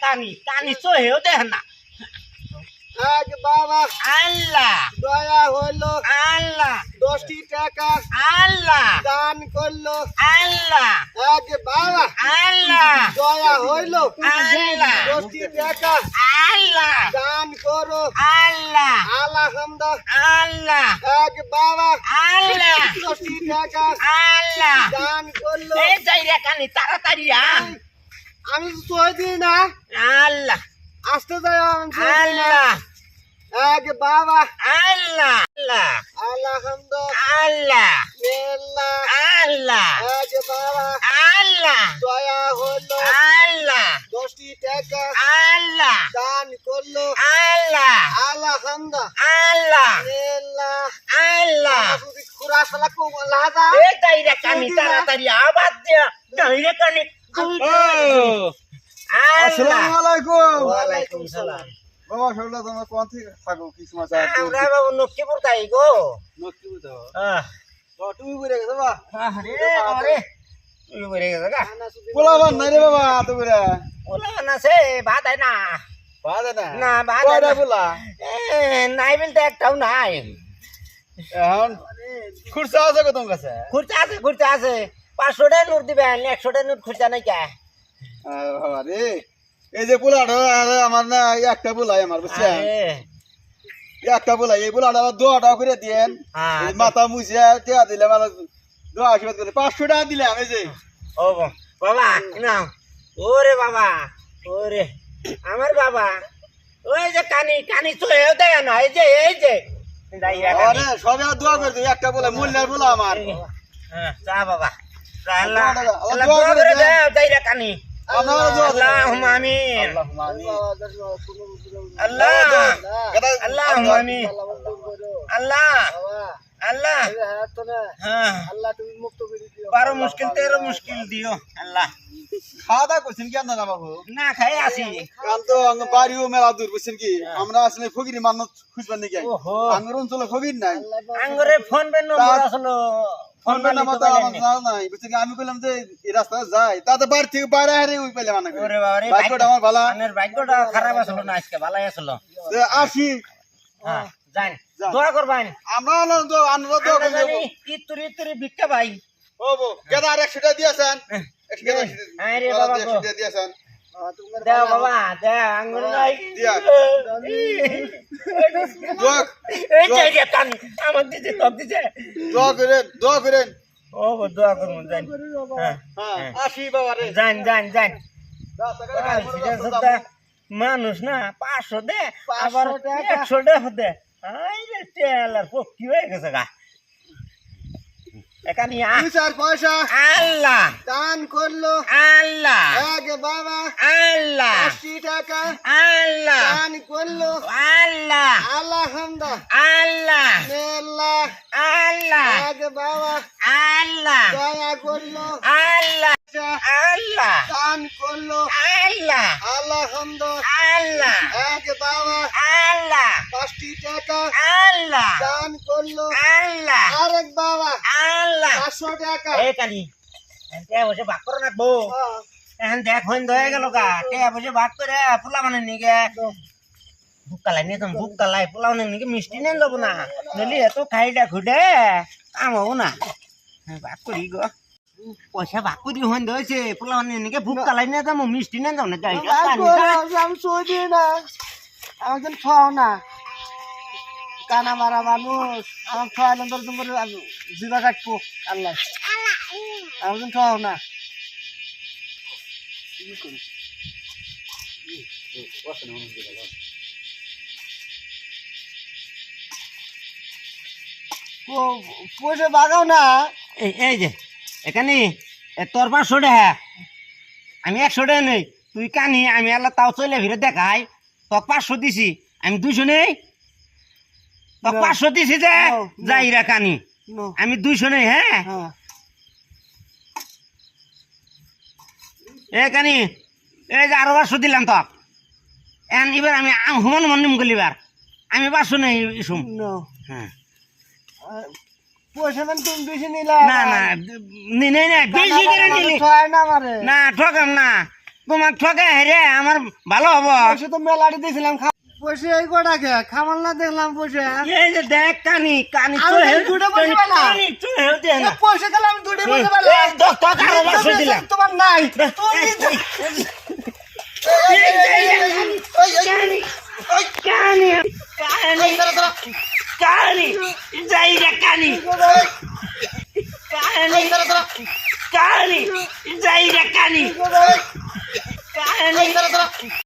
কানি কানি চোহেও দেখেন না বাবা আল্লাহ দয়া হইলো আল্লাহ 10টি টাকা আল্লাহ দান করলো আল্লাহ বাবা আল্লাহ দয়া হইলো আল্লাহ 10টি টাকা আল্লাহ দান করো আল্লাহ আলহামদুলিল্লাহ আল্লাহ বাবা আল্লাহ 10টি টাকা আল্লাহ দান করলো এই যাইরা কানি তাড়াতাড়ি আমি তো সই দিই না আল্লাহ আসতে যাই আল্লাহ বাবা আল্লাহ আল্লাহ আলহামদুলিল্লাহ আল্লাহ আল্লাহ আল্লাহ বাবা আল্লাহ দয়া হলো আল্লাহ 10টি টাকা আল্লাহ দান করলো আল্লাহ আলহামদুলিল্লাহ আল্লাহ আল্লাহ আল্লাহ যদি খুরা শালা কো লাদা এই যাইরা কানি তাড়াতাড়ি আবার দে যাইরা কানি আসসালামু আলাইকুম ওয়ালাইকুম সালাম বাবা সরলা তোমরা কোন থেকে থাকো কি সমাচার আমরা বাবু নকিপুর তাই গো নকি তো আহ তুমি করে গেছো বাবা আরে আরে তুই বলে গেছ গা পোলাবান নাই রে বাবা তোমরা ওলা না সে ভাত আই না বাদে না না ভাত কয়টা পোলা নাই বলতে একটাও নাই এখন খুরসা আছে কত তোমার কাছে খুঁজতে আছে 500 টাকা নোট দিবেন 100 টাকা নোট খুঁজতে নাই কে বাবা রে এই যে পোলাটা আমার না একটা পোলাই আমার বুঝছেন একটা পোলাই এই পোলাটা 2 টাকা করে দেন মাথা মুছে টিয়া দিলে মানে 2 আশীর্বাদ করে 500 টাকা দিলাম এই যে ও বাবা নাও ওরে বাবা ওরে আমার বাবা ওই যে কানি কানি চোহেও দেয় না এই যে আরে সবাই দোয়া করে দিই একটা পোলা মুল্লার পোলা আমার যা বাবা আল্লাহ আল্লাহ দোয়া করে দাও যাইরা কানি আল্লাহুম্মা আমিন আল্লাহ আল্লাহুম্মা আমিন আল্লাহ আল্লাহ হ্যাঁ আল্লাহ তুমি মুক্ত করে দিও বারো মুশকিল 13 মুশকিল দিও আল্লাহ খাওয়া দাওয়া করছেন কি না বাবু না খাই আসি কারণ তো বাড়িও মেলা দূর বুঝছেন কি আমরা আসলে ফকিরি মানুষ খুঁজবেন নাকি আমার অঞ্চলে ফকির নাই আঙ্গরে ফোন পে নম্বর আসলো ফোন পে নাম্বার তো আমার জানা নাই বুঝছেন কি আমি কইলাম যে এই রাস্তা যাই তাতে বাড়ি থেকে বাইরে হারে ওই পেলে মানে ওরে বাবা রে ভাগ্যটা আমার ভালো আমার ভাগ্যটা খারাপ আসলো না আজকে ভালোই আসলো আসি হ্যাঁ যান দোয়া করবেন আমরা তো আমরা দোয়া করব ইতুরি ভিক্ষা ভাই ও বো কেদা আর 100 টাকা দিয়েছেন 100 টাকা আরে বাবা 100 টাকা দিয়েছেন দাও বাবা দাও আঙ্গুর নাই দিয়া দোয়া এই যে কান আমার দিতে তক দিতে দোয়া করেন ও দোয়া করুন যান হ্যাঁ আসি বাবা রে যান মানুষ না 500 দে আবার 100 টাকা দে আইরে তেলার পক্ষি হয়ে গেছে গা এখানে বিচার পয়সা আল্লাহ দান করলো আল্লাহ বাবা আল্লাহ 80 টাকা আল্লাহ দান করলো আল্লাহ আলহামদুলিল্লাহ আল্লাহ আল্লাহ আল্লাহ বাবা আল্লাহ দয়া করলো আল্লাহ আল্লাহ দান করলো আল্লাহ আলহামদুলিল্লাহ আল্লাহ বাবা আল্লাহ 5টি টাকা আল্লাহ দান করলো আল্লাহ আরেক বাবা আল্লাহ 500 টাকা এই কানি এতে বসে ভাগ করে রাখবো এখন দেখ হইন হয়ে গেল গা কে বসে ভাগ করে পোলা মানে নিকে বুকালাই নিয়ে তুমি বুকালাই পোলা মানে নিকে মিষ্টি নিয়ে যাবো না নলি এত খাইটা খুঁটে কাম হবো না ভাগ করি গো পয়সা ভাগ করি হইন হয়েছে পোলা মানে নিকে বুকালাই নিয়ে যাবো মিষ্টি নিয়ে যাবো না যাই আমি সই দিই না আমাকে খাও না কানা মারা মানুষ আমার খাওয়াইলাম তোর তোমার জিবা কাটবো আল্লাহ আমাকে খাও না পয়সা বাগাও না এই যে এখানে তোর 500 টাকা আমি 100 টাকা নেই তুই কানি আমি আল্লাহ তাও চলে ফিরে দেখাই তোকে 500 দিছি আমি 200 নেই তোকে 500 দিছি যে যাইরা কানি আমি 200 নেই হ্যাঁ এ কানি এই যে আরো 500 দিলাম তোক এন এবার আমি হুমান মন্দিম গলিবার আমি 500 নেই ইসুম হ্যাঁ পয়সা মানে তুমি বেশি নিলা না বেশি করে নিলি ছয় না মারে না ঠকাম না তোমার ঠকে হেরে আমার ভালো হবো পয়সা তো মেলাটি দিয়েছিলাম পয়সা এই কটাকে খাবার না দেখলাম পয়সা এই যে দেখ কানি কানি আমি দুটো পয়সা পেলাম। কানি চলে হতে না পয়সা খেলাম আমি দুটো পয়সা পেলাম তোকে আরো বাসে দিলাম তোমার নাই কানি কানি কানি কানি যাই রে কানি কানি কানি যাই রে কানি কানি